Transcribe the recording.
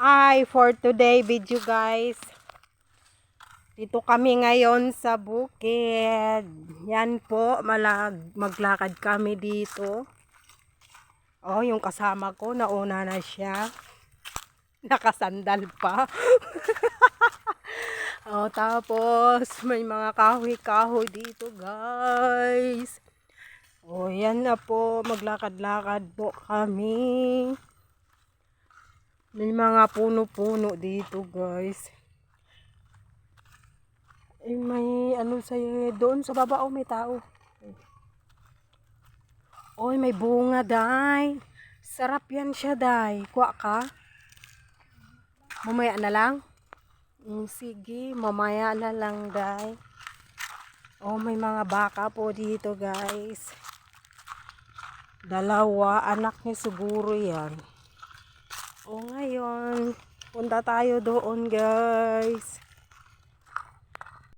For today video guys, dito kami ngayon sa bukid. Yan po, maglakad kami dito. Oh, yung kasama ko, nauna na siya. Nakasandal pa. Oh, tapos may mga kahoy-kahoy dito guys. Oh, yan na po, maglakad-lakad po kami. May mga puno-puno dito guys. May ano sa'yo doon sa baba. Oh, may tao. Oy, may bunga day. Sarap yan siya day. Kuha ka. Mamaya na lang. Sige, mamaya na lang day. Oh, may mga baka po dito guys. Dalawa, anak niya siguro yan. Oh, ngayon punta tayo doon guys.